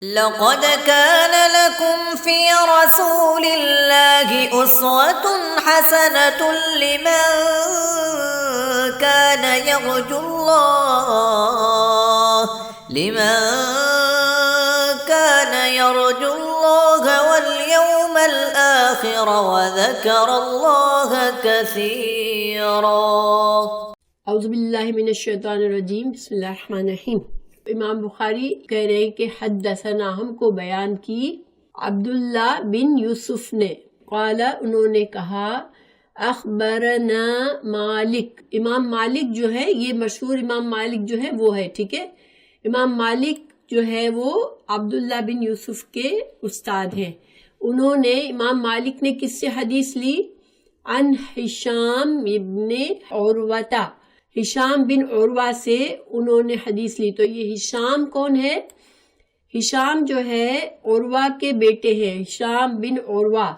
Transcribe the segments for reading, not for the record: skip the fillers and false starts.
لقد كان لكم في رسول الله أسوة حسنة لمن كان يرجو الله واليوم الآخر وذكر الله كثيرا۔ اعوذ باللہ من الشیطان الرجیم، بسم اللہ الرحمن الرحیم۔ امام بخاری کہہ رہے ہیں کہ حدثنا، ہم کو بیان کی عبداللہ بن یوسف نے، قال انہوں نے کہا، اخبرنا مالک، امام مالک جو ہے، یہ مشہور امام مالک جو ہے وہ ہے، ٹھیک ہے۔ امام مالک جو ہے وہ عبداللہ بن یوسف کے استاد ہیں۔ انہوں نے، امام مالک نے کس سے حدیث لی؟ عن ہشام ابن عروہ، ہشام بن عروہ سے انہوں نے حدیث لی۔ تو یہ ہشام کون ہے؟ ہشام جو ہے عروہ کے بیٹے ہیں، ہشام بن عروہ۔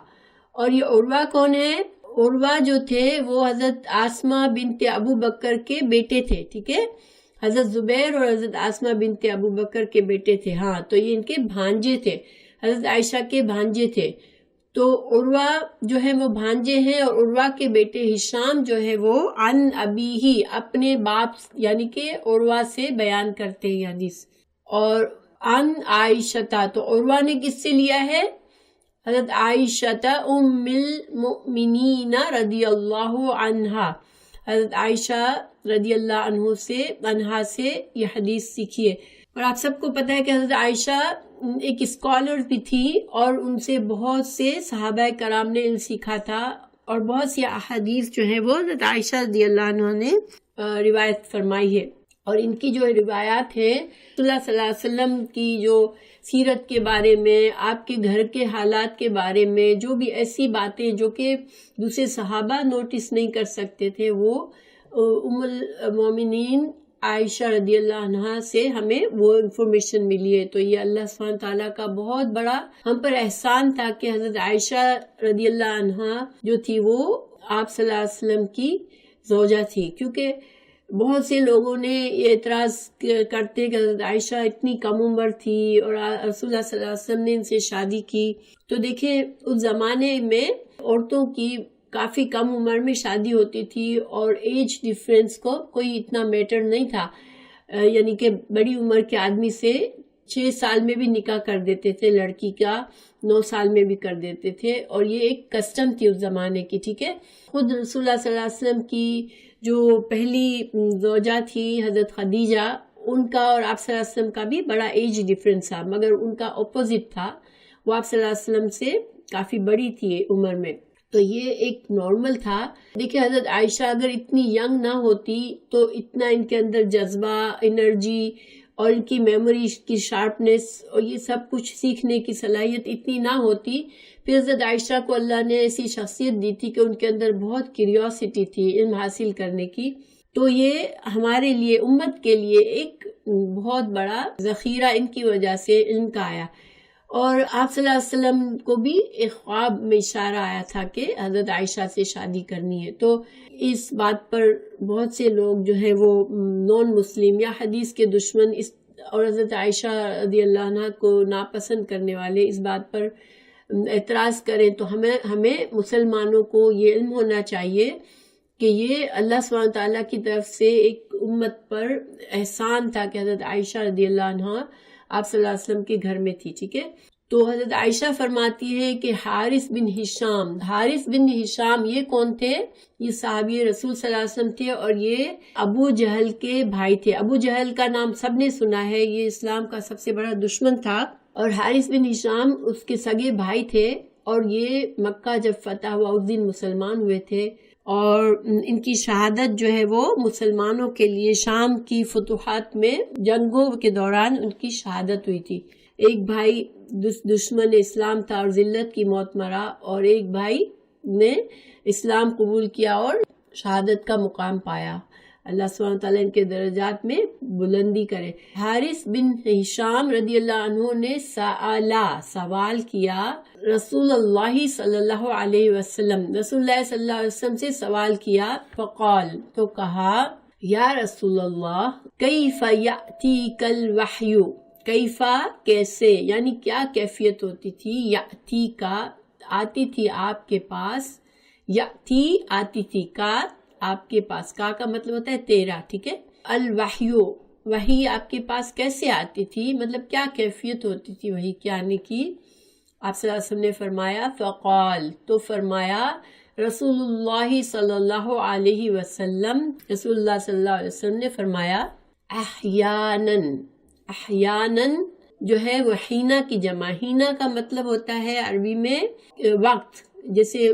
اور یہ عروہ کون ہے؟ عروہ جو تھے وہ حضرت آسمہ بنت ابو بکر کے بیٹے تھے، ٹھیک ہے۔ حضرت زبیر اور حضرت آسمہ بنت ابو بکر کے بیٹے تھے، ہاں، تو یہ ان کے بھانجے تھے، حضرت عائشہ کے بھانجے تھے۔ تو عروہ جو ہے وہ بھانجے ہیں، اور عروہ کے بیٹے ہشام جو ہے وہ عن ابیہ، اپنے باپ یعنی کہ عروہ سے بیان کرتے ہیں حدیث۔ اور عن عائشہ، تو عروہ نے کس سے لیا ہے؟ حضرت عائشہ ام المؤمنین رضی اللہ عنہا، حضرت عائشہ رضی اللہ عنہا سے یہ حدیث سیکھی ہے۔ اور آپ سب کو پتہ ہے کہ حضرت عائشہ ایک اسکالر بھی تھی، اور ان سے بہت سے صحابہ کرام نے علم سیکھا تھا، اور بہت سی احادیث جو ہیں وہ حضرت عائشہ رضی اللہ عنہ نے روایت فرمائی ہے۔ اور ان کی جو روایات ہیں صلی اللہ علیہ وسلم کی جو سیرت کے بارے میں، آپ کے گھر کے حالات کے بارے میں، جو بھی ایسی باتیں جو کہ دوسرے صحابہ نوٹس نہیں کر سکتے تھے، وہ ام المومنین عائشہ رضی اللہ عنہ سے ہمیں وہ انفارمیشن ملی ہے۔ تو یہ اللہ سبحانہ تعالیٰ کا بہت بڑا ہم پر احسان تھا کہ حضرت عائشہ رضی اللہ عنہ جو تھی وہ آپ صلی اللہ علیہ وسلم کی زوجہ تھی، کیونکہ بہت سے لوگوں نے یہ اعتراض کرتے کہ حضرت عائشہ اتنی کم عمر تھی اور رسول اللہ صلی اللہ علیہ وسلم نے ان سے شادی کی۔ تو دیکھیں اس زمانے میں عورتوں کی کافی کم عمر میں شادی ہوتی تھی، اور ایج ڈیفرنس کو کوئی اتنا میٹر نہیں تھا، یعنی کہ بڑی عمر کے آدمی سے 6 سال میں بھی نکاح کر دیتے تھے، لڑکی کا 9 سال میں بھی کر دیتے تھے، اور یہ ایک کسٹم تھی اس زمانے کی، ٹھیک ہے۔ خود رسول اللہ صلی اللہ علیہ وسلم کی جو پہلی زوجہ تھی حضرت خدیجہ، ان کا اور آپ صلی اللہ علیہ وسلم کا بھی بڑا ایج ڈیفرنس تھا، مگر ان کا اپوزٹ تھا، وہ آپ صلی اللہ علیہ وسلم سے کافی بڑی تھی عمر میں، تو یہ ایک نارمل تھا۔ دیکھیں حضرت عائشہ اگر اتنی ینگ نہ ہوتی تو اتنا ان کے اندر جذبہ، انرجی اور ان کی میموری کی شارپنیس اور یہ سب کچھ سیکھنے کی صلاحیت اتنی نہ ہوتی۔ پھر حضرت عائشہ کو اللہ نے ایسی شخصیت دی تھی کہ ان کے اندر بہت کیوریوسٹی تھی علم حاصل کرنے کی، تو یہ ہمارے لیے، امت کے لیے ایک بہت بڑا ذخیرہ ان کی وجہ سے علم کا آیا۔ اور آپ صلی اللہ علیہ وسلم کو بھی ایک خواب میں اشارہ آیا تھا کہ حضرت عائشہ سے شادی کرنی ہے۔ تو اس بات پر بہت سے لوگ جو ہیں وہ نان مسلم یا حدیث کے دشمن اور حضرت عائشہ رضی اللہ عنہ کو ناپسند کرنے والے اس بات پر اعتراض کریں، تو ہمیں مسلمانوں کو یہ علم ہونا چاہیے کہ یہ اللہ سبحانہ تعالیٰ کی طرف سے ایک امت پر احسان تھا کہ حضرت عائشہ رضی اللہ عنہ آپ صلی اللہ علیہ وسلم کے گھر میں تھی، ٹھیک ہے۔ تو حضرت عائشہ فرماتی ہے کہ حارث بن ہشام یہ کون تھے؟ یہ صحابی رسول صلی اللہ علیہ وسلم تھے، اور یہ ابو جہل کے بھائی تھے۔ ابو جہل کا نام سب نے سنا ہے، یہ اسلام کا سب سے بڑا دشمن تھا، اور حارث بن ہشام اس کے سگے بھائی تھے، اور یہ مکہ جب فتح ہوا اس دن مسلمان ہوئے تھے، اور ان کی شہادت جو ہے وہ مسلمانوں کے لیے شام کی فتوحات میں جنگوں کے دوران ان کی شہادت ہوئی تھی۔ ایک بھائی دشمن اسلام تھا اور ذلت کی موت مرا، اور ایک بھائی نے اسلام قبول کیا اور شہادت کا مقام پایا۔ اللہ سبحانہ تعالیٰ ان کے درجات میں بلندی کرے۔ حارث بن ہشام رضی اللہ عنہ نے سوال کیا رسول اللہ صلی اللہ علیہ وسلم، رسول اللہ صلی اللہ علیہ وسلم سے سوال کیا، فقال، تو کہا، یا رسول اللہ کیف یأتیک الوحی، کیفا کیسے، یعنی کیا کیفیت ہوتی تھی، یاتی کا آتی تھی آپ کے پاس، یاتی آتی تھی، کا آپ کے پاس، کا مطلب ہوتا ہے تیرا، ٹھیک ہے. الوحیو وحی آپ کے پاس کیسے آتی تھی، مطلب کیا کیفیت ہوتی تھی وحی کے آنے کی. آپ صلی اللہ علیہ وسلم نے فرمایا فقال، تو فرمایا رسول اللہ صلی اللہ علیہ وسلم، رسول اللہ صلی اللہ علیہ وسلم نے فرمایا احیاناً، احیاناً جو ہے وہ حینا کی جمع. حینا کا مطلب ہوتا ہے عربی میں وقت، جیسے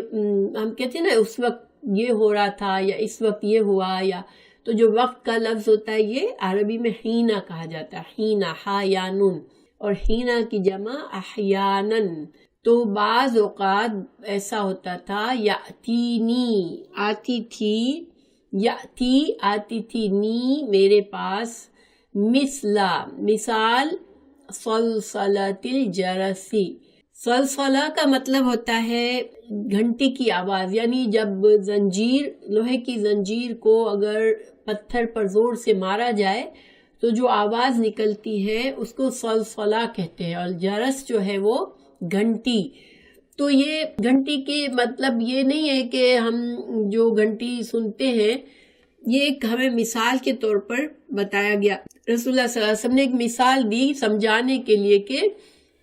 ہم کہتے ہیں نا اس وقت یہ ہو رہا تھا یا اس وقت یہ ہوا، یا تو جو وقت کا لفظ ہوتا ہے یہ عربی میں حینا کہا جاتا ہے، حینا ہا یا نون، اور حینا کی جمع احیاناً. تو بعض اوقات ایسا ہوتا تھا یاتینی آتی تھی، یاتی آتی تھی، نی میرے پاس، مثلا مثال صلصلۃ الجرسی. صلصلہ کا مطلب ہوتا ہے گھنٹی کی آواز، یعنی جب زنجیر، لوہے کی زنجیر کو اگر پتھر پر زور سے مارا جائے تو جو آواز نکلتی ہے اس کو صلصلہ کہتے ہیں، اور جرس جو ہے وہ گھنٹی. تو یہ گھنٹی کے مطلب یہ نہیں ہے کہ ہم جو گھنٹی سنتے ہیں، یہ ایک ہمیں مثال کے طور پر بتایا گیا. رسول اللہ صلی اللہ علیہ وسلم نے ایک مثال دی سمجھانے کے لیے کہ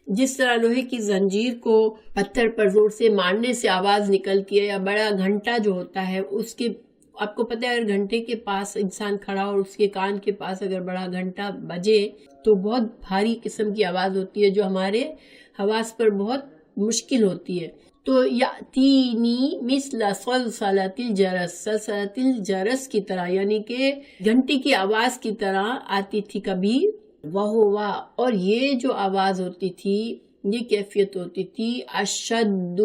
جس طرح لوہے کی زنجیر کو پتھر پر زور سے مارنے سے آواز نکلتی ہے، یا بڑا گھنٹا جو ہوتا ہے اس کے، آپ کو پتہ ہے اگر گھنٹے کے پاس انسان کھڑا اور اس کے کان کے پاس اگر بڑا گھنٹا بجے تو بہت بھاری قسم کی آواز ہوتی ہے جو ہمارے حواس پر بہت مشکل ہوتی ہے. تو یاتینی مثل صلصلۃ الجرس، صلصلۃ الجرس کی طرح، یعنی کہ گھنٹی کی آواز کی طرح آتی تھی کبھی. وہوا، اور یہ جو آواز ہوتی تھی، یہ کیفیت ہوتی تھی، اشدہ،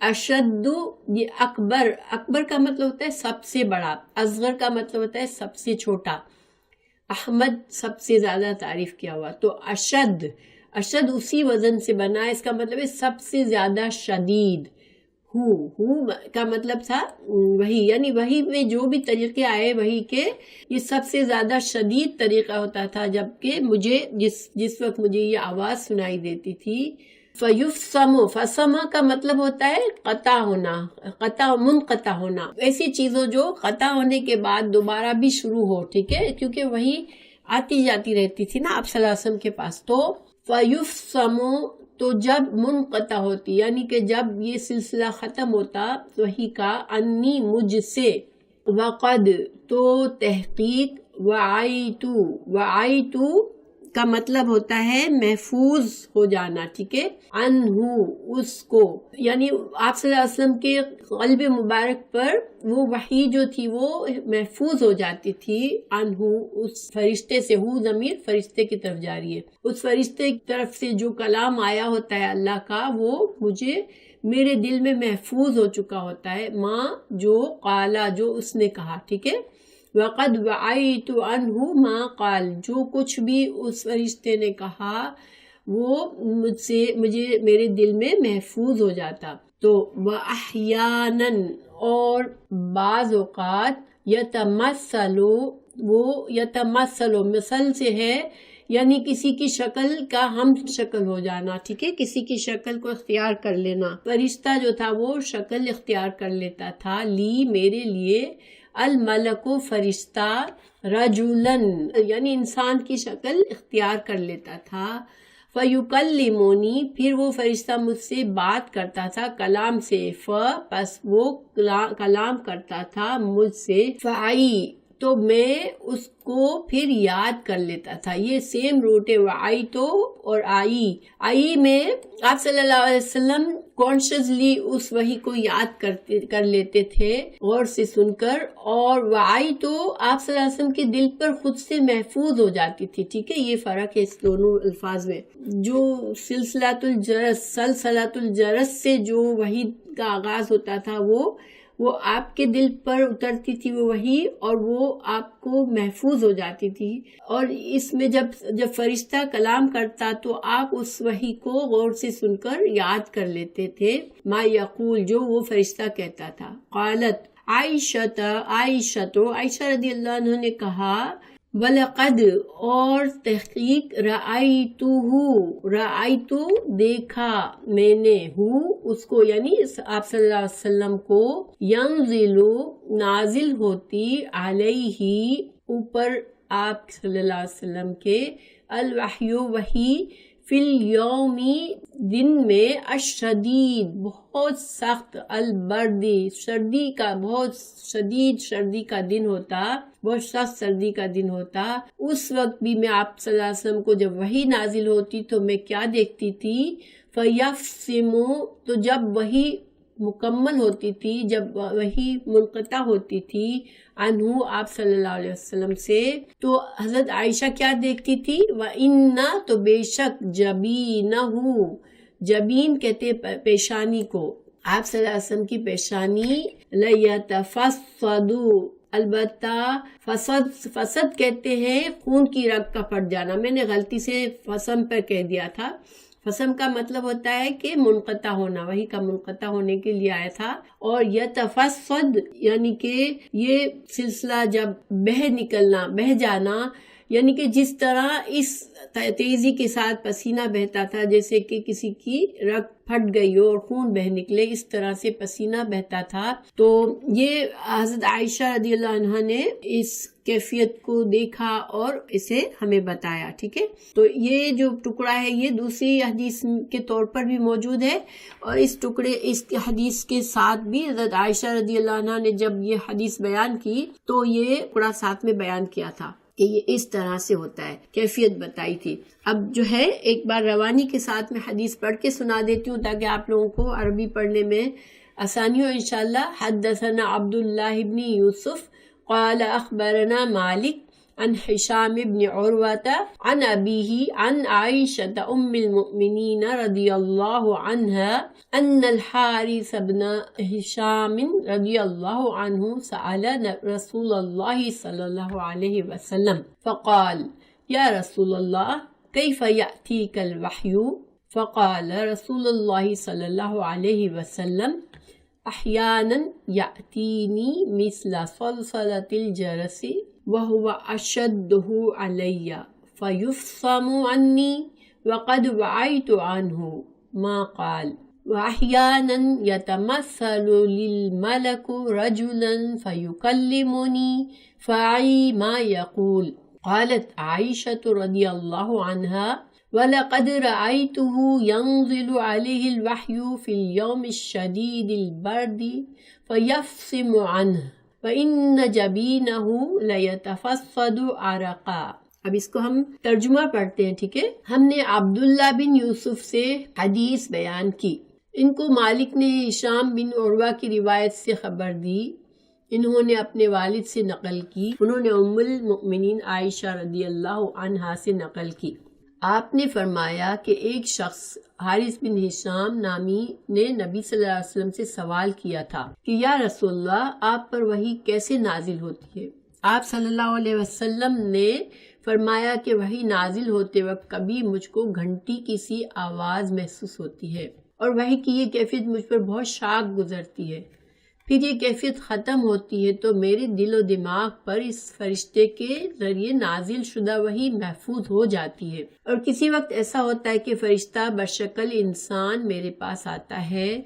اشد یہ اکبر، اکبر کا مطلب ہوتا ہے سب سے بڑا، اصغر کا مطلب ہوتا ہے سب سے چھوٹا، احمد سب سے زیادہ تعریف کیا ہوا. تو اشد، اشد اسی وزن سے بنا ہے، اس کا مطلب ہے سب سے زیادہ شدید. ہو کا مطلب تھا وہی، یعنی وہی میں جو بھی طریقے آئے وہی کے، یہ سب سے زیادہ شدید طریقہ ہوتا تھا جبکہ مجھے جس وقت مجھے یہ آواز سنائی دیتی تھی. فیفسمو، فسما کا مطلب ہوتا ہے قطع ہونا، قطع منقطع ہونا، ایسی چیزوں جو قطع ہونے کے بعد دوبارہ بھی شروع ہو، ٹھیک ہے، کیونکہ وہی آتی جاتی رہتی تھی نا آپ صلی اللہ علیہ وسلم کے پاس. تو فیفسمو، تو جب منقطع ہوتی، یعنی کہ جب یہ سلسلہ ختم ہوتا وہی کا، انی مجھ سے، وقد تو تحقیق، وعیتو، وعیتو کا مطلب ہوتا ہے محفوظ ہو جانا، ٹھیک ہے، عنہ اس کو، یعنی آپ صلی اللہ علیہ وسلم کے قلب مبارک پر وہ وحی جو تھی وہ محفوظ ہو جاتی تھی، عنہ اس فرشتے سے. ہو ضمیر فرشتے کی طرف جا رہی ہے، اس فرشتے کی طرف سے جو کلام آیا ہوتا ہے اللہ کا وہ مجھے میرے دل میں محفوظ ہو چکا ہوتا ہے. ماں جو قالا، جو اس نے کہا، ٹھیک ہے. وقد وعیت عنہ ما قال، جو کچھ بھی اس فرشتے نے کہا وہ مجھے میرے دل میں محفوظ ہو جاتا. تو واحیاناً، اور بعض اوقات، یتمثلو، وہ یتمثلو مثل سے ہے یعنی کسی کی شکل کا ہم شکل ہو جانا، ٹھیک ہے، کسی کی شکل کو اختیار کر لینا. فرشتہ جو تھا وہ شکل اختیار کر لیتا تھا، لی میرے لیے، الملک فرشتہ، رجلن یعنی انسان کی شکل اختیار کر لیتا تھا. فیکلمونی، پھر وہ فرشتہ مجھ سے بات کرتا تھا کلام سے، پس وہ کلام کرتا تھا مجھ سے، فعی، تو میں اس کو پھر یاد کر لیتا تھا. یہ سیم روٹ ہے، وعی تو اور آئی میں آپ صلی اللہ علیہ وسلم کانشیسلی اس وحی کو یاد کر لیتے تھے غور سے سن کر، اور وعی تو آپ صلی اللہ علیہ وسلم کے دل پر خود سے محفوظ ہو جاتی تھی، ٹھیک ہے. یہ فرق ہے اس دونوں الفاظ میں. جو سلسلۃ الجرس سے جو وحی کا آغاز ہوتا تھا وہ آپ کے دل پر اترتی تھی وہ وحی، اور وہ آپ کو محفوظ ہو جاتی تھی. اور اس میں جب فرشتہ کلام کرتا تو آپ اس وحی کو غور سے سن کر یاد کر لیتے تھے. ما یقول، جو وہ فرشتہ کہتا تھا. قالت عائشہ رضی اللہ عنہ نے کہا، وَلَقَدْ اور تحقیق رأیتو دیکھا میں نے اس کو یعنی آپ صلی اللہ علیہ وسلم کو ینزل نازل ہوتی علیہ اوپر آپ صلی اللہ علیہ وسلم کے الوحی وحی فی الیومی دن میں الشدید بہت سخت البردی سردی کا بہت شدید سردی کا دن ہوتا بہت سخت سردی کا دن ہوتا اس وقت بھی میں آپ صلی اللہ علیہ وسلم کو جب وحی نازل ہوتی تو میں کیا دیکھتی تھی فیفصم تو جب وحی مکمل ہوتی تھی جب وحی منقطع ہوتی تھی عنہ آپ صلی اللہ علیہ وسلم سے تو حضرت عائشہ کیا دیکھتی تھی وَإِنَّ تو بے شک جبینہ جبین کہتے پیشانی کو آپ صلی اللہ علیہ وسلم کی پیشانی لَيَتَفَصَّدُ البتہ فسد کہتے ہیں خون کی رگ کا پھٹ جانا میں نے غلطی سے فسم پر کہہ دیا تھا فسم کا مطلب ہوتا ہے کہ منقطع ہونا وہی کا منقطع ہونے کے لیے آیا تھا اور یتفصد یعنی کہ یہ سلسلہ جب بہہ جانا یعنی کہ جس طرح اس تیزی کے ساتھ پسینہ بہتا تھا جیسے کہ کسی کی رگ پھٹ گئی ہو اور خون بہ نکلے اس طرح سے پسینہ بہتا تھا تو یہ حضرت عائشہ رضی اللہ عنہا نے اس کیفیت کو دیکھا اور اسے ہمیں بتایا ٹھیک ہے تو یہ جو ٹکڑا ہے یہ دوسری حدیث کے طور پر بھی موجود ہے اور اس حدیث کے ساتھ بھی حضرت عائشہ رضی اللہ عنہا نے جب یہ حدیث بیان کی تو یہ ٹکڑا ساتھ میں بیان کیا تھا کہ یہ اس طرح سے ہوتا ہے کیفیت بتائی تھی اب جو ہے ایک بار روانی کے ساتھ میں حدیث پڑھ کے سنا دیتی ہوں تاکہ آپ لوگوں کو عربی پڑھنے میں آسانی ہو انشاءاللہ حدثنا عبداللہ بن یوسف قال اخبرنا مالک عن هشام بن عروة عن أبيه عن عائشة أم المؤمنين رضي الله عنها أن الحارث بن هشام رضي الله عنه سأل رسول الله صلى الله عليه وسلم فقال يا رسول الله كيف يأتيك الوحي فقال رسول الله صلى الله عليه وسلم أحيانا يأتيني مثل صلصلة الجرس وهو أشده علي فيفصم عني وقد وعيت عنه ما قال وأحيانا يتمثل للملك رجلا فيكلمني فأعي ما يقول قالت عائشة رضي الله عنها وَلَقَدْ رَأَيْتُهُ يَنْزِلُ عَلَيْهِ الْوَحْيُ فِي الْيَوْمِ الشَّدِيدِ الْبَرْدِ فَيَفْصِمُ عَنْهُ وَإِنَّ جَبِينَهُ لَيَتَفَصَّدُ عَرَقًا اب اس کو ہم ترجمہ پڑھتے ہیں ٹھیک ہے ہم نے عبداللہ بن یوسف سے حدیث بیان کی ان کو مالک نے ہشام بن عروہ کی روایت سے خبر دی انہوں نے اپنے والد سے نقل کی انہوں نے ام المؤمنین عائشہ رضی اللہ عنہا سے نقل کی آپ نے فرمایا کہ ایک شخص حارث بن ہشام نامی نے نبی صلی اللہ علیہ وسلم سے سوال کیا تھا کہ یا رسول اللہ آپ پر وحی کیسے نازل ہوتی ہے آپ صلی اللہ علیہ وسلم نے فرمایا کہ وحی نازل ہوتے وقت کبھی مجھ کو گھنٹی کی سی آواز محسوس ہوتی ہے اور وحی کی یہ کیفیت مجھ پر بہت شاق گزرتی ہے پھر یہ کیفیت ختم ہوتی ہے تو میرے دل و دماغ پر اس فرشتے کے ذریعے نازل شدہ وحی محفوظ ہو جاتی ہے اور کسی وقت ایسا ہوتا ہے کہ فرشتہ بشکل انسان میرے پاس آتا ہے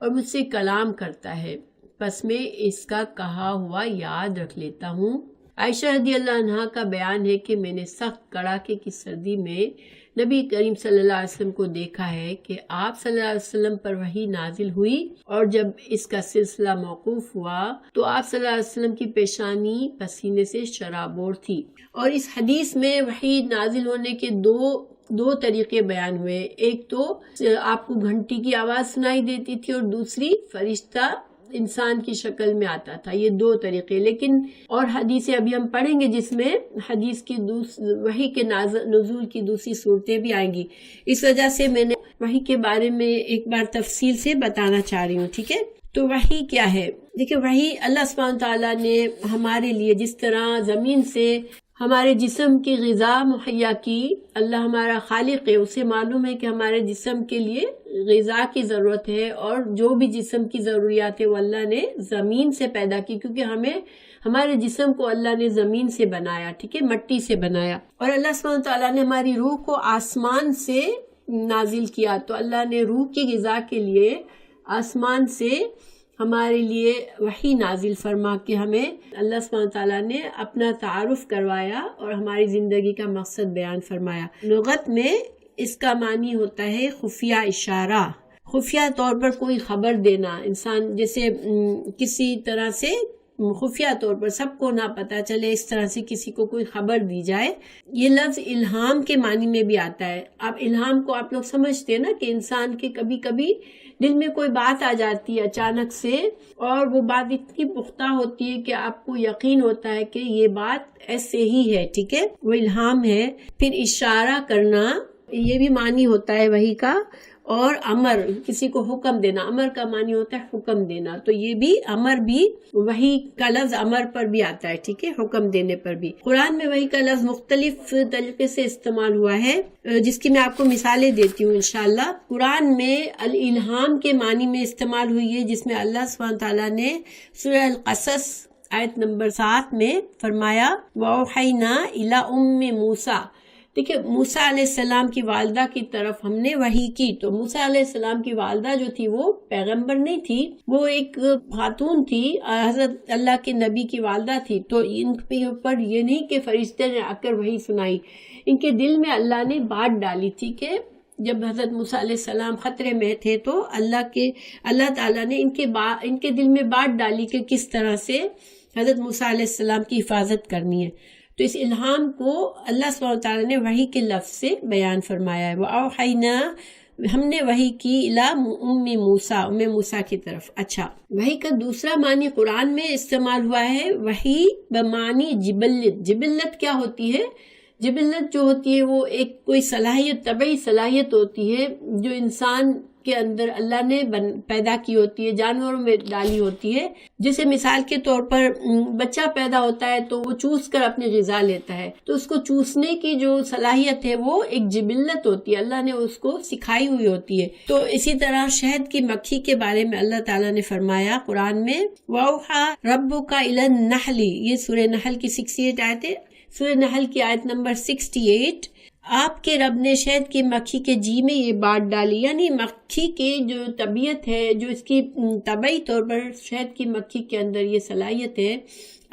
اور مجھ سے کلام کرتا ہے پس میں اس کا کہا ہوا یاد رکھ لیتا ہوں عائشہ رضی اللہ عنہا کا بیان ہے کہ میں نے سخت کڑاکے کی سردی میں نبی کریم صلی اللہ علیہ وسلم کو دیکھا ہے کہ آپ صلی اللہ علیہ وسلم پر وحی نازل ہوئی اور جب اس کا سلسلہ موقوف ہوا تو آپ صلی اللہ علیہ وسلم کی پیشانی پسینے سے شرابور تھی اور اس حدیث میں وحی نازل ہونے کے دو طریقے بیان ہوئے ایک تو آپ کو گھنٹی کی آواز سنائی دیتی تھی اور دوسری فرشتہ انسان کی شکل میں آتا تھا یہ دو طریقے لیکن اور حدیثیں ابھی ہم پڑھیں گے جس میں حدیث کی وحی کے نزول کی دوسری صورتیں بھی آئیں گی اس وجہ سے میں نے وحی کے بارے میں ایک بار تفصیل سے بتانا چاہ رہی ہوں ٹھیک ہے تو وحی کیا ہے دیکھیں وحی اللہ سبحانہ تعالیٰ نے ہمارے لیے جس طرح زمین سے ہمارے جسم کی غذا مہیا کی، اللہ ہمارا خالق ہے، اسے معلوم ہے کہ ہمارے جسم کے لیے غذا کی ضرورت ہے، اور جو بھی جسم کی ضروریات ہے وہ اللہ نے زمین سے پیدا کی، کیونکہ ہمارے جسم کو اللہ نے زمین سے بنایا، ٹھیک ہے، مٹی سے بنایا، اور اللہ سبحانہ وتعالیٰ نے ہماری روح کو آسمان سے نازل کیا، تو اللہ نے روح کی غذا کے لیے آسمان سے ہمارے لیے وحی نازل فرما کے ہمیں اللہ سبحانہ تعالیٰ نے اپنا تعارف کروایا اور ہماری زندگی کا مقصد بیان فرمایا۔ لغت میں اس کا معنی ہوتا ہے خفیہ اشارہ، خفیہ طور پر کوئی خبر دینا، انسان جیسے کسی طرح سے خفیہ طور پر سب کو نہ پتہ چلے، اس طرح سے کسی کو کوئی خبر دی جائے۔ یہ لفظ الہام کے معنی میں بھی آتا ہے۔ اب الہام کو آپ لوگ سمجھتے ہیں نا کہ انسان کے کبھی کبھی دل میں کوئی بات آ جاتی ہے اچانک سے، اور وہ بات اتنی پختہ ہوتی ہے کہ آپ کو یقین ہوتا ہے کہ یہ بات ایسے ہی ہے، ٹھیک ہے، وہ الہام ہے۔ پھر اشارہ کرنا، یہ بھی معنی ہوتا ہے وحی کا، اور امر، کسی کو حکم دینا، امر کا معنی ہوتا ہے حکم دینا، تو یہ بھی امر بھی وحی کا لفظ امر پر بھی آتا ہے، ٹھیک ہے، حکم دینے پر بھی۔ قرآن میں وحی کا لفظ مختلف طریقے سے استعمال ہوا ہے، جس کی میں آپ کو مثالیں دیتی ہوں انشاءاللہ۔ قرآن میں الالہام کے معنی میں استعمال ہوئی ہے، جس میں اللہ سبحانہ تعالیٰ نے سورہ القصص آیت نمبر 7 میں فرمایا وَأَوْحَيْنَا إِلَىٰ أُمِّ مُوسَىٰ۔ دیکھیں، موسیٰ علیہ السلام کی والدہ کی طرف ہم نے وحی کی، تو موسیٰ علیہ السلام کی والدہ جو تھی وہ پیغمبر نہیں تھی، وہ ایک خاتون تھی، حضرت اللہ کے نبی کی والدہ تھی، تو ان کے اوپر یہ نہیں کہ فرشتے نے آ کر وحی سنائی، ان کے دل میں اللہ نے بات ڈالی تھی کہ جب حضرت موسیٰ علیہ السلام خطرے میں تھے تو اللہ تعالیٰ نے ان کے دل میں بات ڈالی کہ کس طرح سے حضرت موسیٰ علیہ السلام کی حفاظت کرنی ہے۔ تو اس الہام کو اللہ سبحانہ وتعالیٰ نے وحی کے لفظ سے بیان فرمایا ہے، وَأَوْحَيْنَا، ہم نے وحی کی إِلَىٰ أُمِّ مُوسَىٰ، موسیٰ کی طرف۔ اچھا، وحی کا دوسرا معنی قرآن میں استعمال ہوا ہے، وحی بمعنی جبلت۔ جبلت کیا ہوتی ہے؟ جبلت جو ہوتی ہے وہ ایک کوئی صلاحیت، طبعی صلاحیت ہوتی ہے جو انسان کے اندر اللہ نے پیدا کی ہوتی ہے، جانوروں میں ڈالی ہوتی ہے۔ جیسے مثال کے طور پر بچہ پیدا ہوتا ہے تو وہ چوس کر اپنی غذا لیتا ہے، تو اس کو چوسنے کی جو صلاحیت ہے وہ ایک جبلت ہوتی ہے، اللہ نے اس کو سکھائی ہوئی ہوتی ہے۔ تو اسی طرح شہد کی مکھی کے بارے میں اللہ تعالیٰ نے فرمایا قرآن میں وَأَوْحَىٰ رَبُّكَ إِلَى النَّحْلِ، یہ سورہ نحل کی 68 آیت ہے، سورہ نحل کی آیت نمبر 68، آپ کے رب نے شہد کی مکھی کے جی میں یہ بات ڈالی، یعنی مکھی کی جو طبیعت ہے، جو اس کی طبعی طور پر شہد کی مکھی کے اندر یہ صلاحیت ہے،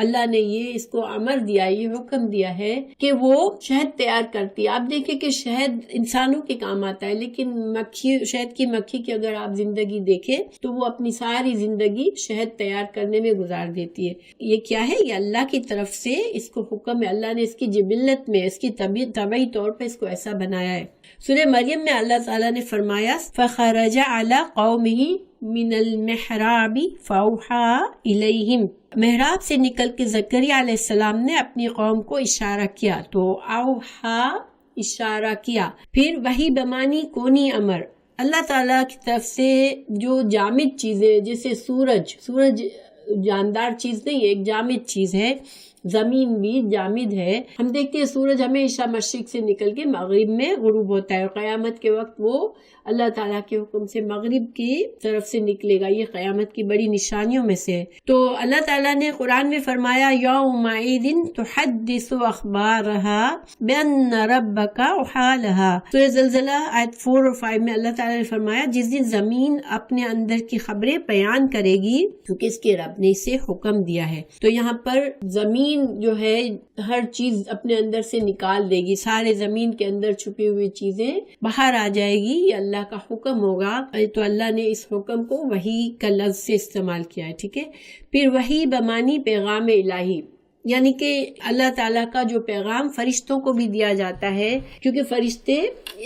اللہ نے یہ اس کو امر دیا، یہ حکم دیا ہے کہ وہ شہد تیار کرتی ہے۔ آپ دیکھیں کہ شہد انسانوں کے کام آتا ہے، لیکن شہد کی مکھی کی اگر آپ زندگی دیکھیں تو وہ اپنی ساری زندگی شہد تیار کرنے میں گزار دیتی ہے۔ یہ کیا ہے؟ یہ اللہ کی طرف سے اس کو حکم ہے، اللہ نے اس کی جبلت میں، اس کی طبعی طور پر اس کو ایسا بنایا ہے۔ سورہ مریم میں اللہ تعالیٰ نے فرمایا فَخَرَجَ عَلَىٰ قَوْمِهِ مِنَ الْمِحْرَابِ فَأَوْحَىٰ إِلَيْهِمْ، محراب سے نکل کے زکریا علیہ السلام نے اپنی قوم کو اشارہ کیا، تو اوحا اشارہ کیا۔ پھر وحی بمانی کونی امر، اللہ تعالیٰ کی طرف سے جو جامد چیزیں، جیسے سورج جاندار چیز نہیں ہے، ایک جامد چیز ہے، زمین بھی جامد ہے۔ ہم دیکھتے ہیں سورج ہمیشہ مشرق سے نکل کے مغرب میں غروب ہوتا ہے، اور قیامت کے وقت وہ اللہ تعالیٰ کے حکم سے مغرب کی طرف سے نکلے گا، یہ قیامت کی بڑی نشانیوں میں سے ہے۔ تو اللہ تعالیٰ نے قرآن میں فرمایا یومئذ تحدث اخبارها بان ربک اوحی لها، سورہ زلزلہ آیت 4 اور 5 میں اللہ تعالیٰ نے فرمایا جس دن زمین اپنے اندر کی خبریں بیان کرے گی کیونکہ اس کے رب نے اسے حکم دیا ہے۔ تو یہاں پر زمین جو ہے ہر چیز اپنے اندر سے نکال دے گی، سارے زمین کے اندر چھپی ہوئی چیزیں باہر آ جائے گی، یہ اللہ کا حکم ہوگا۔ تو اللہ نے اس حکم کو وحی کا لفظ سے استعمال کیا ہے، ٹھیک ہے۔ پھر وحی بمانی پیغام الہی، یعنی کہ اللہ تعالیٰ کا جو پیغام فرشتوں کو بھی دیا جاتا ہے، کیونکہ فرشتے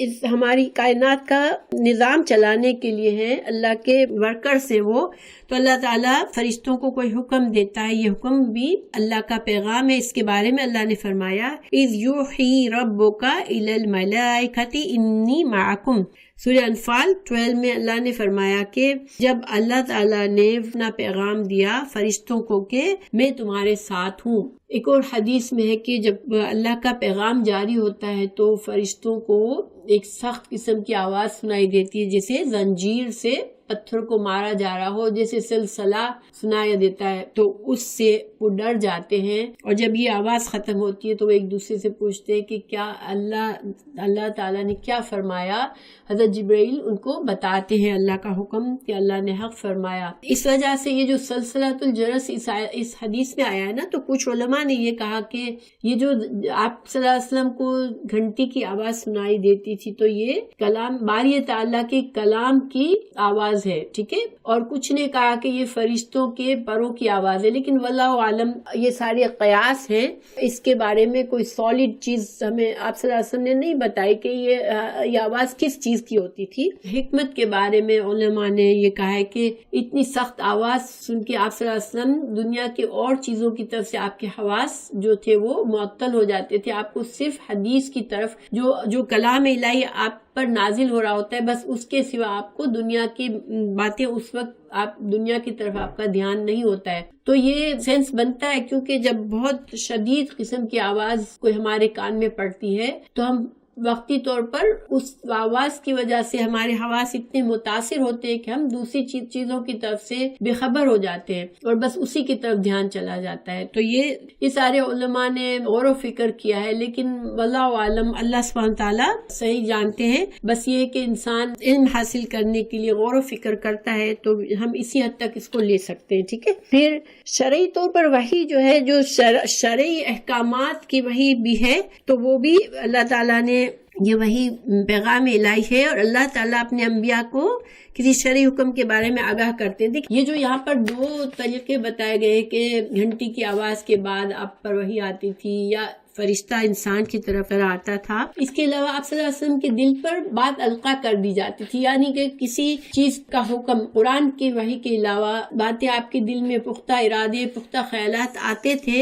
اس ہماری کائنات کا نظام چلانے کے لیے ہیں، اللہ کے ورکرز ہیں وہ، تو اللہ تعالیٰ فرشتوں کو کوئی حکم دیتا ہے، یہ حکم بھی اللہ کا پیغام ہے۔ اس کے بارے میں اللہ نے فرمایا اِذْ یُوحِی رَبُّکَ إِلَى الْمَلَائِکَةِ إِنِّی مَعَکُمْ، سورہ انفال 12 میں اللہ نے فرمایا کہ جب اللہ تعالیٰ نے اپنا پیغام دیا فرشتوں کو کہ میں تمہارے ساتھ ہوں، ایک اور حدیث میں ہے کہ جب اللہ کا پیغام جاری ہوتا ہے تو فرشتوں کو ایک سخت قسم کی آواز سنائی دیتی ہے، جیسے زنجیر سے پتھر کو مارا جا رہا ہو، جیسے سلسلہ سنایا دیتا ہے، تو اس سے وہ ڈر جاتے ہیں، اور جب یہ آواز ختم ہوتی ہے تو وہ ایک دوسرے سے پوچھتے ہیں کہ کیا اللہ تعالیٰ نے کیا فرمایا۔ حضرت جبرائیل ان کو بتاتے ہیں اللہ کا حکم کہ اللہ نے حق فرمایا۔ اس وجہ سے یہ جو سلسلۃ الجرس اس حدیث میں آیا ہے نا، تو کچھ علماء نے یہ کہا کہ یہ جو آپ صلی اللہ علیہ وسلم کو گھنٹی کی آواز سنائی دیتی تھی، تو یہ کلام باری تعالیٰ کے کلام کی آواز ہے، ٹھیک ہے، اور کچھ نے کہا کہ یہ فرشتوں کے پروں کی آواز ہے، لیکن واللہ عالم یہ سارے قیاس ہیں، اس کے بارے میں کوئی سالڈ چیز ہمیں آپ صلی اللہ علیہ وسلم نے نہیں بتائی کہ یہ آواز کس چیز کی ہوتی تھی۔ حکمت کے بارے میں علماء نے یہ کہا ہے کہ اتنی سخت آواز سن کے آپ صلی اللہ علیہ وسلم دنیا کے اور چیزوں کی طرف سے آپ کے حواس جو تھے وہ معطل ہو جاتے تھے، آپ کو صرف حدیث کی طرف جو کلام الہی آپ پر نازل ہو رہا ہوتا ہے، بس اس کے سوا آپ کو دنیا کی باتیں اس وقت آپ دنیا کی طرف آپ کا دھیان نہیں ہوتا ہے۔ تو یہ سینس بنتا ہے، کیونکہ جب بہت شدید قسم کی آواز کوئی ہمارے کان میں پڑتی ہے تو ہم وقتی طور پر اس آواز کی وجہ سے ہمارے حواس اتنے متاثر ہوتے ہیں کہ ہم دوسری چیزوں کی طرف سے بے خبر ہو جاتے ہیں اور بس اسی کی طرف دھیان چلا جاتا ہے۔ تو یہ سارے علماء نے غور و فکر کیا ہے، لیکن واللہ عالم اللہ سبحانہ تعالیٰ صحیح جانتے ہیں۔ بس یہ کہ انسان علم حاصل کرنے کے لیے غور و فکر کرتا ہے تو ہم اسی حد تک اس کو لے سکتے ہیں، ٹھیک ہے۔ پھر شرعی طور پر وحی جو ہے، جو شرعی احکامات کی وحی بھی ہے، تو وہ بھی اللہ تعالیٰ نے یہ وہی پیغام الہی ہے، اور اللہ تعالیٰ اپنے انبیاء کو کسی شرعی حکم کے بارے میں آگاہ کرتے تھے۔ یہ جو یہاں پر دو طریقے بتائے گئے کہ گھنٹی کی آواز کے بعد آپ پر وحی آتی تھی یا فرشتہ انسان کی طرف آتا تھا، اس کے علاوہ آپ صلی اللہ علیہ وسلم کے دل پر بات القا کر دی جاتی تھی، یعنی کہ کسی چیز کا حکم قرآن کی وحی کے علاوہ باتیں آپ کے دل میں پختہ ارادے، پختہ خیالات آتے تھے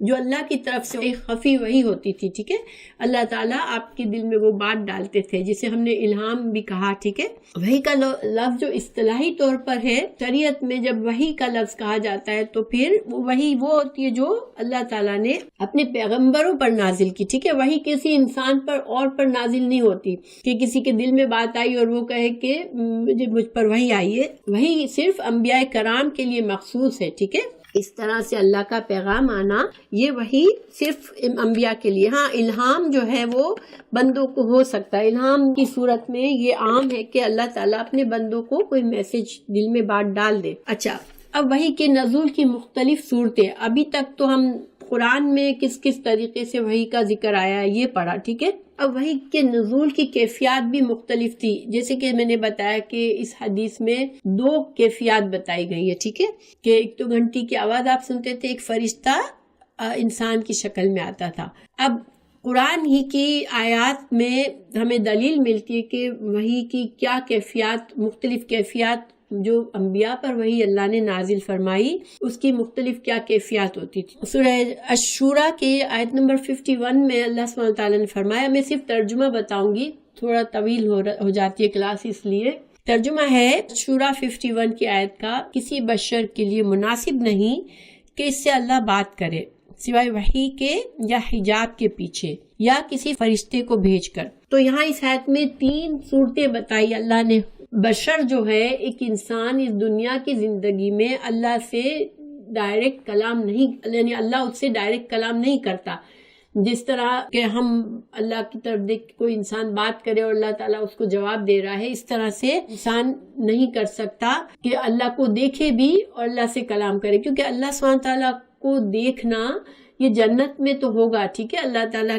جو اللہ کی طرف سے ایک خفی وحی ہوتی تھی، ٹھیک ہے۔ اللہ تعالیٰ آپ کے دل میں وہ بات ڈالتے تھے جسے ہم نے الہام بھی کہا، ٹھیک ہے۔ وحی کا لفظ جو اصطلاحی طور پر ہے شریعت میں، جب وحی کا لفظ کہا جاتا ہے تو پھر وحی وہ ہوتی ہے جو اللہ تعالیٰ نے اپنے پیغمبروں پر نازل کی، ٹھیک ہے۔ وحی کسی انسان پر اور پر نازل نہیں ہوتی کہ کسی کے دل میں بات آئی اور وہ کہے کہ مجھ پر وحی آئی ہے۔ وحی صرف انبیاء کرام کے لیے مخصوص ہے، ٹھیک ہے۔ اس طرح سے اللہ کا پیغام آنا یہ وحی صرف انبیاء کے لیے۔ ہاں، الہام جو ہے وہ بندوں کو ہو سکتا ہے، الہام کی صورت میں یہ عام ہے کہ اللہ تعالیٰ اپنے بندوں کو کوئی میسج دل میں بات ڈال دے۔ اچھا، اب وحی کے نزول کی مختلف صورتیں، ابھی تک تو ہم قرآن میں کس طریقے سے وحی کا ذکر آیا ہے یہ پڑھا، ٹھیک ہے۔ اب وحی کے نزول کی کیفیات بھی مختلف تھی، جیسے کہ میں نے بتایا کہ اس حدیث میں دو کیفیات بتائی گئی ہے، ٹھیک ہے، کہ ایک تو گھنٹی کی آواز آپ سنتے تھے، ایک فرشتہ انسان کی شکل میں آتا تھا۔ اب قرآن ہی کی آیات میں ہمیں دلیل ملتی ہے کہ وحی کی کیا کیفیات، مختلف کیفیات جو انبیاء پر وحی اللہ نے نازل فرمائی اس کی مختلف کیا کیفیات ہوتی تھی۔ سورہ الشورى کی آیت نمبر 51 میں اللہ سبحانہ تعالیٰ نے فرمایا، میں صرف ترجمہ بتاؤں گی، تھوڑا طویل ہو جاتی ہے کلاس، اس لیے ترجمہ ہے شورى 51 کی آیت کا، کسی بشر کے لیے مناسب نہیں کہ اس سے اللہ بات کرے سوائے وحی کے یا حجاب کے پیچھے یا کسی فرشتے کو بھیج کر۔ تو یہاں اس آیت میں 3 صورتیں بتائی اللہ نے۔ بشر جو ہے، ایک انسان اس دنیا کی زندگی میں اللہ سے ڈائریکٹ کلام نہیں، یعنی اللہ اس سے ڈائریکٹ کلام نہیں کرتا، جس طرح کہ ہم اللہ کی طرف دیکھ کوئی انسان بات کرے اور اللہ تعالیٰ اس کو جواب دے رہا ہے، اس طرح سے انسان نہیں کر سکتا کہ اللہ کو دیکھے بھی اور اللہ سے کلام کرے، کیونکہ اللہ سبحانہ تعالیٰ کو دیکھنا یہ جنت میں تو ہوگا، ٹھیک ہے، اللہ تعالیٰ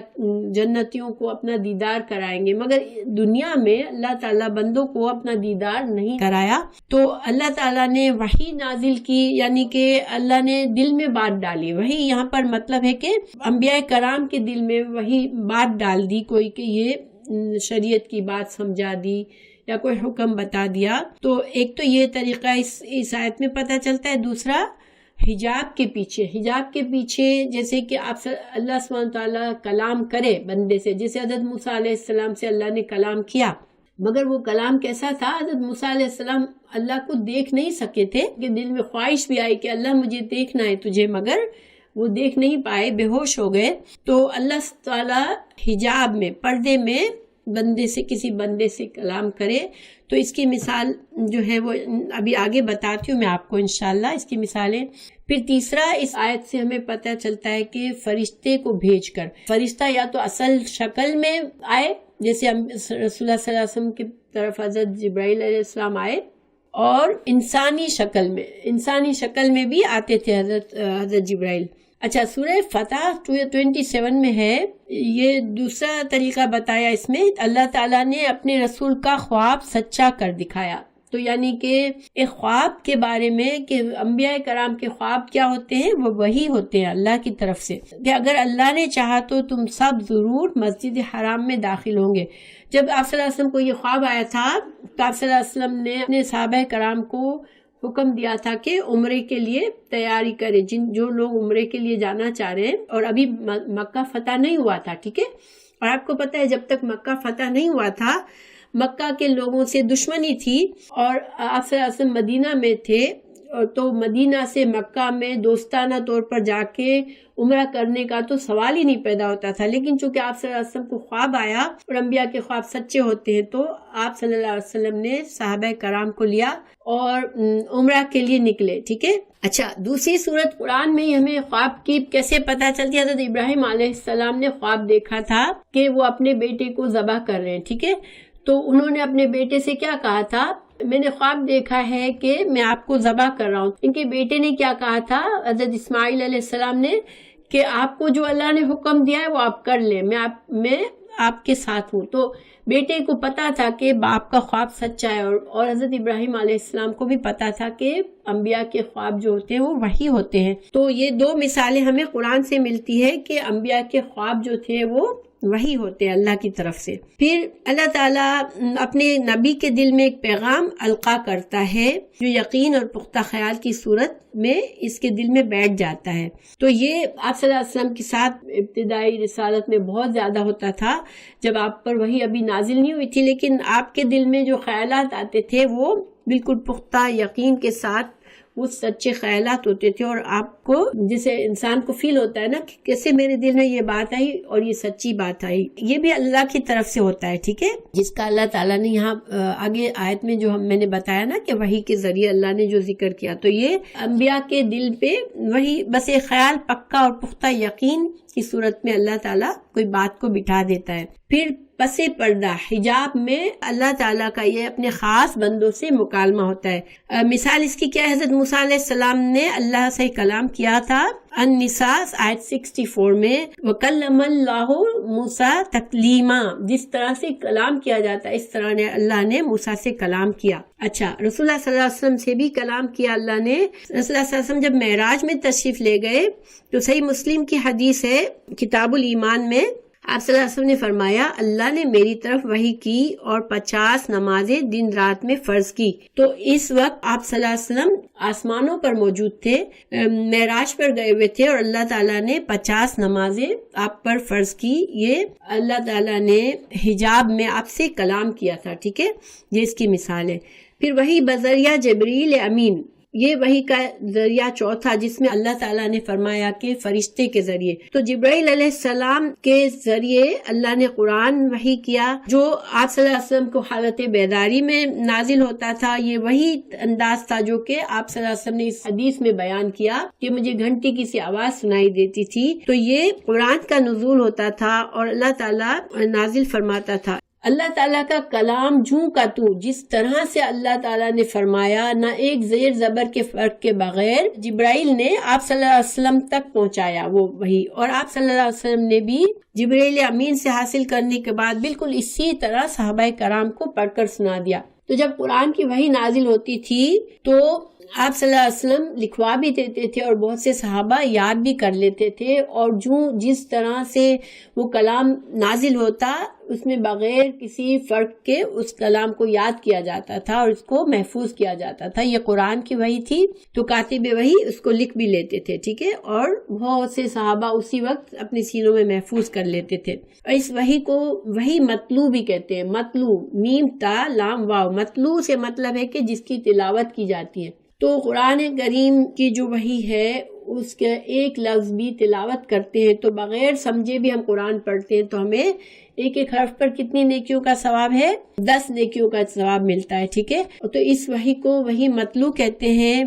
جنتیوں کو اپنا دیدار کرائیں گے، مگر دنیا میں اللہ تعالیٰ بندوں کو اپنا دیدار نہیں کرایا۔ تو اللہ تعالیٰ نے وحی نازل کی، یعنی کہ اللہ نے دل میں بات ڈالی۔ وحی یہاں پر مطلب ہے کہ انبیاء کرام کے دل میں وحی بات ڈال دی، کوئی کہ یہ شریعت کی بات سمجھا دی یا کوئی حکم بتا دیا۔ تو ایک تو یہ طریقہ اس آیت میں پتہ چلتا ہے۔ دوسرا، حجاب کے پیچھے جیسے کہ آپ اللہ سبحانہ تعالیٰ کلام کرے بندے سے، جیسے حضرت موسیٰ علیہ السلام سے اللہ نے کلام کیا، مگر وہ کلام کیسا تھا؟ حضرت موسیٰ علیہ السلام اللہ کو دیکھ نہیں سکے تھے، کہ دل میں خواہش بھی آئی کہ اللہ مجھے دیکھنا ہے تجھے، مگر وہ دیکھ نہیں پائے، بے ہوش ہو گئے، تو اللہ تعالیٰ حجاب میں، پردے میں بندے سے، کسی بندے سے کلام کرے، تو اس کی مثال جو ہے وہ ابھی آگے بتاتی ہوں میں آپ کو انشاءاللہ اس کی مثالیں۔ پھر تیسرا، اس آیت سے ہمیں پتہ چلتا ہے کہ فرشتے کو بھیج کر، فرشتہ یا تو اصل شکل میں آئے، جیسے رسول اللہ صلی اللہ علیہ وسلم کی طرف حضرت جبرائیل علیہ السلام آئے، اور انسانی شکل میں بھی آتے تھے حضرت جبرائیل۔ اچھا، سورہ فتح 27 میں ہے، یہ دوسرا طریقہ بتایا اس میں، اللہ تعالیٰ نے اپنے رسول کا خواب سچا کر دکھایا۔ تو یعنی کہ ایک خواب کے بارے میں کہ انبیاء کرام کے خواب کیا ہوتے ہیں، وہ وہی ہوتے ہیں اللہ کی طرف سے، کہ اگر اللہ نے چاہا تو تم سب ضرور مسجد حرام میں داخل ہوں گے۔ جب آپ صلی اللہ علیہ وسلم کو یہ خواب آیا تھا تو آپ صلی اللہ علیہ وسلم نے اپنے صحابہ کرام کو حکم دیا تھا کہ عمرے کے لیے تیاری کرے، جو لوگ عمرے کے لیے جانا چاہ رہے ہیں، اور ابھی مکہ فتح نہیں ہوا تھا، ٹھیک ہے، اور آپ کو پتہ ہے جب تک مکہ فتح نہیں ہوا تھا، مکہ کے لوگوں سے دشمنی تھی، اور آپ صلی اللہ علیہ وسلم مدینہ میں تھے، تو مدینہ سے مکہ میں دوستانہ طور پر جا کے عمرہ کرنے کا تو سوال ہی نہیں پیدا ہوتا تھا، لیکن چونکہ آپ صلی اللہ علیہ وسلم کو خواب آیا اور انبیاء کے خواب سچے ہوتے ہیں، تو آپ صلی اللہ علیہ وسلم نے صحابہ کرام کو لیا اور عمرہ کے لیے نکلے، ٹھیک ہے۔ اچھا، دوسری صورت قرآن میں ہمیں خواب کی کیسے پتہ چلتی ہے؟ حضرت ابراہیم علیہ السلام نے خواب دیکھا تھا کہ وہ اپنے بیٹے کو ذبح کر رہے ہیں، ٹھیک ہے، تو انہوں نے اپنے بیٹے سے کیا کہا تھا؟ میں نے خواب دیکھا ہے کہ میں آپ کو ذبح کر رہا ہوں۔ ان کے بیٹے نے کیا کہا تھا، حضرت اسماعیل علیہ السلام نے، کہ آپ کو جو اللہ نے حکم دیا ہے وہ آپ کر لیں، میں آپ کے ساتھ ہوں۔ تو بیٹے کو پتا تھا کہ باپ کا خواب سچا ہے، اور حضرت ابراہیم علیہ السلام کو بھی پتا تھا کہ انبیاء کے خواب جو ہوتے ہیں وہ وہی ہوتے ہیں۔ تو یہ دو مثالیں ہمیں قرآن سے ملتی ہے کہ انبیاء کے خواب جو تھے وہ وہی ہوتے ہیں اللہ کی طرف سے۔ پھر اللہ تعالیٰ اپنے نبی کے دل میں ایک پیغام القا کرتا ہے جو یقین اور پختہ خیال کی صورت میں اس کے دل میں بیٹھ جاتا ہے۔ تو یہ آپ صلی اللہ علیہ وسلم کے ساتھ ابتدائی رسالت میں بہت زیادہ ہوتا تھا، جب آپ پر وہی ابھی نازل نہیں ہوئی تھی، لیکن آپ کے دل میں جو خیالات آتے تھے وہ بالکل پختہ یقین کے ساتھ وہ سچے خیالات ہوتے تھے، اور آپ کو جسے انسان کو فیل ہوتا ہے نا کہ کیسے میرے دل میں یہ بات آئی اور یہ سچی بات آئی، یہ بھی اللہ کی طرف سے ہوتا ہے، ٹھیک ہے، جس کا اللہ تعالیٰ نے یہاں آگے آیت میں جو میں نے بتایا نا کہ وحی کے ذریعے اللہ نے جو ذکر کیا، تو یہ انبیاء کے دل پہ وہی بس ایک خیال پکا اور پختہ یقین کی صورت میں اللہ تعالیٰ کوئی بات کو بٹھا دیتا ہے۔ پھر پس پردہ حجاب میں اللہ تعالیٰ کا یہ اپنے خاص بندوں سے مکالمہ ہوتا ہے۔ مثال اس کی کیا ہے؟ حضرت موسیٰ علیہ السلام نے اللہ سے کلام کیا تھا، النساء آیت 64 میں، وَكَلَّمَ اللَّهُ مُوسَىٰ تَكْلِيمًا، جس طرح سے کلام کیا جاتا ہے اس طرح نے اللہ نے موسیٰ سے کلام کیا۔ اچھا، رسول اللہ صلی اللہ علیہ وسلم سے بھی کلام کیا اللہ نے۔ رسول اللہ صلی اللہ علیہ وسلم جب معراج میں تشریف لے گئے تو صحیح مسلم کی حدیث ہے کتاب الایمان میں، آپ صلی اللہ علیہ وسلم نے فرمایا، اللہ نے میری طرف وحی کی اور 50 نمازیں دن رات میں فرض کی۔ تو اس وقت آپ صلی اللہ علیہ وسلم آسمانوں پر موجود تھے، معراج پر گئے ہوئے تھے، اور اللہ تعالیٰ نے 50 نمازیں آپ پر فرض کی۔ یہ اللہ تعالیٰ نے حجاب میں آپ سے کلام کیا تھا، ٹھیک ہے، یہ اس کی مثال ہے۔ پھر وہی بذریعہ جبریل امین، یہ وحی کا ذریعہ چوتھا، جس میں اللہ تعالیٰ نے فرمایا کہ فرشتے کے ذریعے، تو جبرائیل علیہ السلام کے ذریعے اللہ نے قرآن وحی کیا، جو آپ صلی اللہ علیہ وسلم کو حالت بیداری میں نازل ہوتا تھا۔ یہ وہی انداز تھا جو کہ آپ صلی اللہ علیہ وسلم نے اس حدیث میں بیان کیا کہ مجھے گھنٹی کی سی آواز سنائی دیتی تھی، تو یہ قرآن کا نزول ہوتا تھا اور اللہ تعالیٰ نازل فرماتا تھا۔ اللہ تعالیٰ کا کلام جوں کا تو، جس طرح سے اللہ تعالیٰ نے فرمایا، نہ ایک زیر زبر کے فرق کے بغیر جبرائیل نے آپ صلی اللہ علیہ وسلم تک پہنچایا وہ وحی، اور آپ صلی اللہ علیہ وسلم نے بھی جبرائیل امین سے حاصل کرنے کے بعد بالکل اسی طرح صحابہ کرام کو پڑھ کر سنا دیا۔ تو جب قرآن کی وحی نازل ہوتی تھی تو آپ صلی اللہ علیہ وسلم لکھوا بھی دیتے تھے اور بہت سے صحابہ یاد بھی کر لیتے تھے، اور جس طرح سے وہ کلام نازل ہوتا اس میں بغیر کسی فرق کے اس کلام کو یاد کیا جاتا تھا اور اس کو محفوظ کیا جاتا تھا۔ یہ قرآن کی وحی تھی تو کاتب وحی اس کو لکھ بھی لیتے تھے، ٹھیک ہے، اور بہت سے صحابہ اسی وقت اپنے سینوں میں محفوظ کر لیتے تھے۔ اور اس وحی کو وحی مطلوع بھی کہتے ہیں، مطلوع، میم تا لام واو، مطلوع سے مطلب ہے کہ جس کی تلاوت کی جاتی ہے۔ تو قرآن کریم کی جو وحی ہے اس کے ایک لفظ بھی تلاوت کرتے ہیں تو بغیر سمجھے بھی ہم قرآن پڑھتے ہیں تو ہمیں ایک ایک حرف پر کتنی نیکیوں کا ثواب ہے؟ 10 نیکیوں کا ثواب ملتا ہے. ٹھیک ہے. تو اس وحی کو وحی مطلوع کہتے ہیں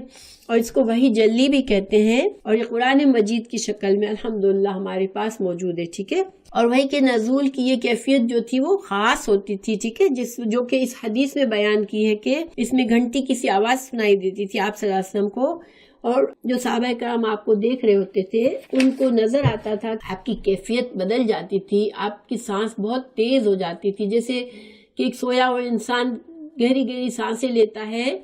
اور اس کو وحی جلی بھی کہتے ہیں اور یہ قرآن مجید کی شکل میں الحمدللہ ہمارے پاس موجود ہے. ٹھیک ہے. اور وحی کے نزول کی یہ کیفیت جو تھی وہ خاص ہوتی تھی. ٹھیک ہے. جو کہ اس حدیث میں بیان کی ہے کہ اس میں گھنٹی کسی آواز سنائی دیتی تھی آپ صلی اللہ علیہ وسلم کو، اور جو صحابہ کرام آپ کو دیکھ رہے ہوتے تھے ان کو نظر آتا تھا آپ کی کیفیت بدل جاتی تھی، آپ کی سانس بہت تیز ہو جاتی تھی، جیسے کہ ایک سویا ہوا انسان گہری گہری سانسیں لیتا ہے،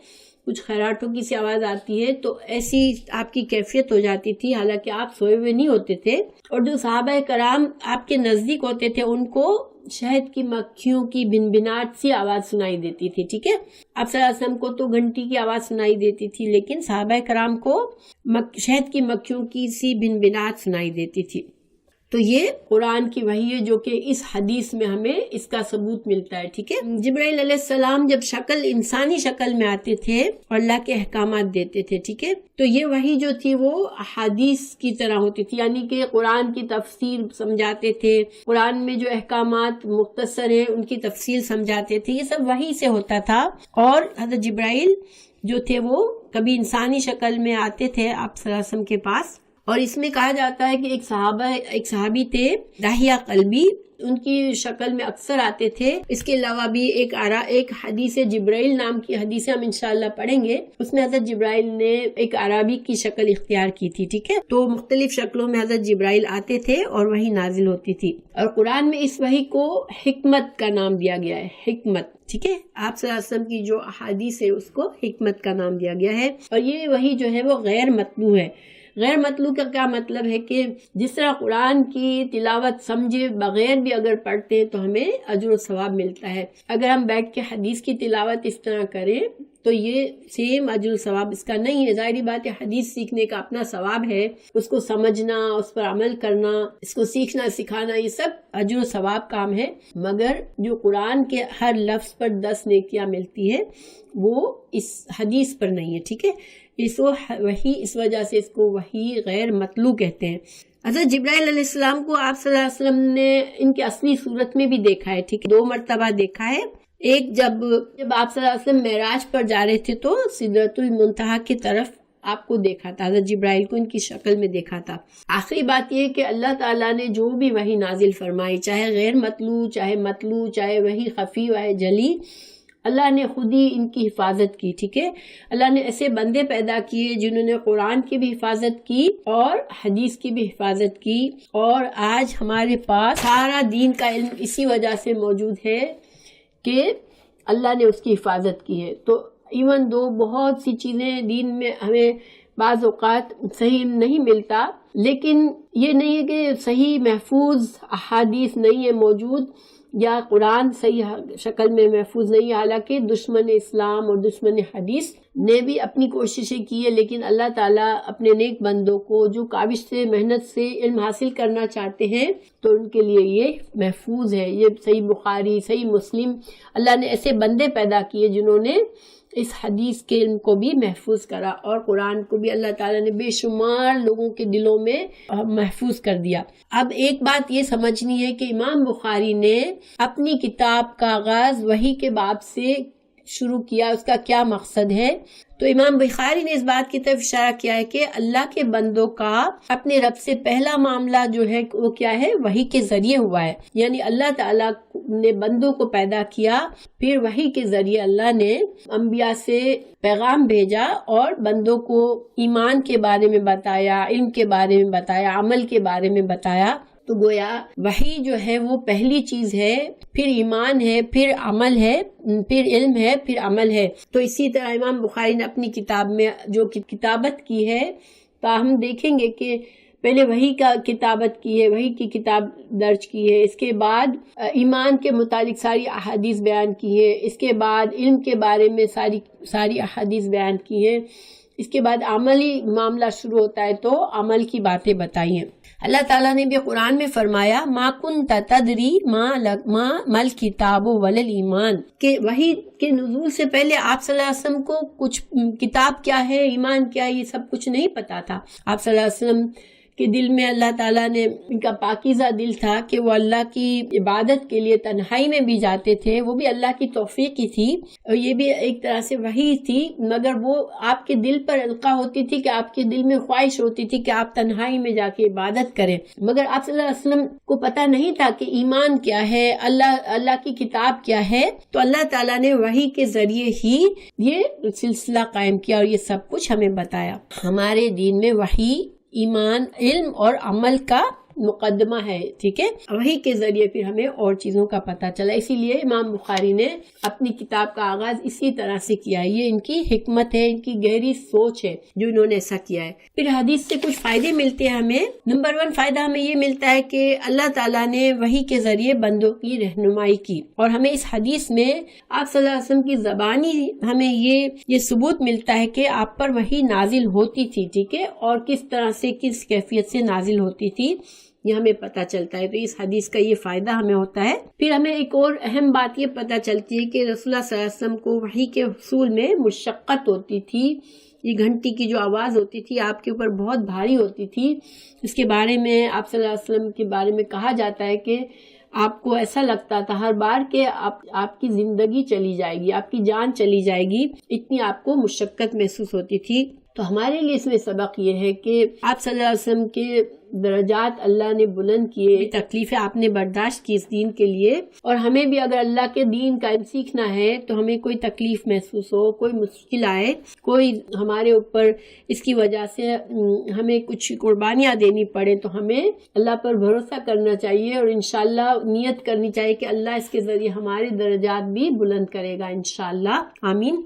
کچھ خراٹوں کی سی آواز آتی ہے، تو ایسی آپ کی کیفیت ہو جاتی تھی حالانکہ آپ سوئے ہوئے نہیں ہوتے تھے. اور جو صحابہ کرام آپ کے نزدیک ہوتے تھے ان کو شہد کی مکھیوں کی بنبناٹ سی آواز سنائی دیتی تھی. ٹھیک ہے. آپ صلی اللہ علیہ وسلم کو تو گھنٹی کی آواز سنائی دیتی تھی لیکن صحابہ کرام کو شہد کی مکھیوں کی سی بنبناٹ سنائی دیتی تھی. تو یہ قرآن کی وحی ہے جو کہ اس حدیث میں ہمیں اس کا ثبوت ملتا ہے. ٹھیک ہے. جبرائیل علیہ السلام جب انسانی شکل میں آتے تھے اور اللہ کے احکامات دیتے تھے. ٹھیک ہے. تو یہ وحی جو تھی وہ احادیث کی طرح ہوتی تھی، یعنی کہ قرآن کی تفسیر سمجھاتے تھے، قرآن میں جو احکامات مختصر ہیں ان کی تفصیل سمجھاتے تھے، یہ سب وحی سے ہوتا تھا. اور حضرت جبرائیل جو تھے وہ کبھی انسانی شکل میں آتے تھے آپ صلی اللہ علیہ وسلم کے پاس. اور اس میں کہا جاتا ہے کہ ایک صحابی تھے داہیہ قلبی، ان کی شکل میں اکثر آتے تھے. اس کے علاوہ بھی ایک حدیث جبرائیل نام کی حدیث ہم انشاءاللہ پڑھیں گے، اس میں حضرت جبرائیل نے ایک عربی کی شکل اختیار کی تھی. ٹھیک ہے. تو مختلف شکلوں میں حضرت جبرائیل آتے تھے اور وحی نازل ہوتی تھی. اور قرآن میں اس وحی کو حکمت کا نام دیا گیا ہے. حکمت. ٹھیک ہے. آپ صلی اللہ علیہ وسلم کی جو احادیث ہے اس کو حکمت کا نام دیا گیا ہے. اور یہ وحی جو ہے وہ غیر مطلوع ہے. غیر مطلوع کا کیا مطلب ہے کہ جس طرح قرآن کی تلاوت سمجھے بغیر بھی اگر پڑھتے ہیں تو ہمیں اجر و ثواب ملتا ہے. اگر ہم بیٹھ کے حدیث کی تلاوت اس طرح کریں تو یہ سیم اجر و ثواب اس کا نہیں ہے. ظاہری بات ہے حدیث سیکھنے کا اپنا ثواب ہے، اس کو سمجھنا، اس پر عمل کرنا، اس کو سیکھنا سکھانا، یہ سب اجر و ثواب کام ہے. مگر جو قرآن کے ہر لفظ پر 10 نیکیاں ملتی ہے وہ اس حدیث پر نہیں ہے. ٹھیک ہے. اس وجہ سے اس کو وحی غیر مطلوع کہتے ہیں. حضرت جبرائیل علیہ السلام کو آپ صلی اللہ علیہ وسلم نے ان کی اصلی صورت میں بھی دیکھا ہے. ٹھیک ہے. 2 مرتبہ دیکھا ہے. ایک جب آپ صلی اللہ علیہ وسلم معراج پر جا رہے تھے تو سدرۃ المنتہا کی طرف آپ کو دیکھا تھا، حضرت جبرائیل کو ان کی شکل میں دیکھا تھا. آخری بات یہ کہ اللہ تعالیٰ نے جو بھی وحی نازل فرمائی، چاہے غیر مطلوع، چاہے مطلوع، چاہے وحی خفی و جلی، اللہ نے خود ہی ان کی حفاظت کی. ٹھیک ہے. اللہ نے ایسے بندے پیدا کیے جنہوں نے قرآن کی بھی حفاظت کی اور حدیث کی بھی حفاظت کی. اور آج ہمارے پاس سارا دین کا علم اسی وجہ سے موجود ہے کہ اللہ نے اس کی حفاظت کی ہے. تو ایون دو بہت سی چیزیں دین میں ہمیں بعض اوقات صحیح نہیں ملتا، لیکن یہ نہیں ہے کہ صحیح محفوظ احادیث نہیں ہے موجود یا قرآن صحیح شکل میں محفوظ نہیں ہے. حالانکہ دشمن اسلام اور دشمن حدیث نے بھی اپنی کوششیں کی ہے، لیکن اللہ تعالیٰ اپنے نیک بندوں کو جو کاوش سے محنت سے علم حاصل کرنا چاہتے ہیں تو ان کے لیے یہ محفوظ ہے. یہ صحیح بخاری، صحیح مسلم، اللہ نے ایسے بندے پیدا کیے جنہوں نے اس حدیث کے علم کو بھی محفوظ کرا، اور قرآن کو بھی اللہ تعالیٰ نے بے شمار لوگوں کے دلوں میں محفوظ کر دیا. اب ایک بات یہ سمجھنی ہے کہ امام بخاری نے اپنی کتاب کا آغاز وحی کے باب سے شروع کیا، اس کا کیا مقصد ہے؟ تو امام بخاری نے اس بات کی طرف اشارہ کیا ہے کہ اللہ کے بندوں کا اپنے رب سے پہلا معاملہ جو ہے وہ کیا ہے؟ وحی کے ذریعے ہوا ہے. یعنی اللہ تعالیٰ نے بندوں کو پیدا کیا، پھر وحی کے ذریعے اللہ نے انبیاء سے پیغام بھیجا اور بندوں کو ایمان کے بارے میں بتایا، علم کے بارے میں بتایا، عمل کے بارے میں بتایا. تو گویا وحی جو ہے وہ پہلی چیز ہے، پھر ایمان ہے، پھر عمل ہے، پھر علم ہے، پھر عمل ہے. تو اسی طرح امام بخاری نے اپنی کتاب میں جو کتابت کی ہے، تو ہم دیکھیں گے کہ پہلے وحی کا کتابت کی ہے، وحی کی کتاب درج کی ہے، اس کے بعد ایمان کے متعلق ساری احادیث بیان کی ہے، اس کے بعد علم کے بارے میں ساری احادیث بیان کی ہے، اس کے بعد عملی معاملہ شروع ہوتا ہے تو عمل کی باتیں بتائیے. اللہ تعالیٰ نے بھی قرآن میں فرمایا ما کنت تدری ما مل کتاب ولل ایمان، کہ وحی کے نزول سے پہلے آپ صلی اللہ علیہ وسلم کو کچھ کتاب کیا ہے، ایمان کیا ہے، یہ سب کچھ نہیں پتا تھا. آپ صلی اللہ علیہ وسلم کے دل میں اللہ تعالیٰ نے ان کا پاکیزہ دل تھا کہ وہ اللہ کی عبادت کے لیے تنہائی میں بھی جاتے تھے، وہ بھی اللہ کی توفیق ہی تھی اور یہ بھی ایک طرح سے وحی تھی، مگر وہ آپ کے دل پر القا ہوتی تھی کہ آپ کے دل میں خواہش ہوتی تھی کہ آپ تنہائی میں جا کے عبادت کریں. مگر آپ صلی اللہ علیہ وسلم کو پتہ نہیں تھا کہ ایمان کیا ہے، اللہ کی کتاب کیا ہے. تو اللہ تعالیٰ نے وحی کے ذریعے ہی یہ سلسلہ قائم کیا اور یہ سب کچھ ہمیں بتایا. ہمارے دین میں وحی، ایمان، علم اور عمل کا مقدمہ ہے، ٹھیک ہے. وحی کے ذریعے پھر ہمیں اور چیزوں کا پتہ چلا. اسی لیے امام بخاری نے اپنی کتاب کا آغاز اسی طرح سے کیا ہے. یہ ان کی حکمت ہے، ان کی گہری سوچ ہے جو انہوں نے ایسا کیا ہے. پھر حدیث سے کچھ فائدے ملتے ہیں ہمیں. نمبر 1 فائدہ ہمیں یہ ملتا ہے کہ اللہ تعالیٰ نے وحی کے ذریعے بندوں کی رہنمائی کی، اور ہمیں اس حدیث میں آپ صلی اللہ علیہ وسلم کی زبانی ہمیں یہ ثبوت ملتا ہے کہ آپ پر وحی نازل ہوتی تھی، ٹھیک ہے، اور کس طرح سے، کس کیفیت سے نازل ہوتی تھی، یہ ہمیں پتہ چلتا ہے. تو اس حدیث کا یہ فائدہ ہمیں ہوتا ہے. پھر ہمیں ایک اور اہم بات یہ پتہ چلتی ہے کہ رسول اللہ صلی اللہ علیہ وسلم کو وحی کے حصول میں مشقت ہوتی تھی. یہ گھنٹی کی جو آواز ہوتی تھی آپ کے اوپر بہت بھاری ہوتی تھی. اس کے بارے میں آپ صلی اللہ علیہ وسلم کے بارے میں کہا جاتا ہے کہ آپ کو ایسا لگتا تھا ہر بار کہ آپ کی زندگی چلی جائے گی، آپ کی جان چلی جائے گی، اتنی آپ کو مشقت محسوس ہوتی تھی. تو ہمارے لیے اس میں سبق یہ ہے کہ آپ صلی اللہ علیہ وسلم کے درجات اللہ نے بلند کیے، تکلیفیں آپ نے برداشت کی اس دین کے لیے، اور ہمیں بھی اگر اللہ کے دین کا سیکھنا ہے تو ہمیں کوئی تکلیف محسوس ہو، کوئی مشکل آئے، کوئی ہمارے اوپر اس کی وجہ سے ہمیں کچھ قربانیاں دینی پڑے، تو ہمیں اللہ پر بھروسہ کرنا چاہیے اور انشاءاللہ نیت کرنی چاہیے کہ اللہ اس کے ذریعے ہمارے درجات بھی بلند کرے گا انشاءاللہ. آمین.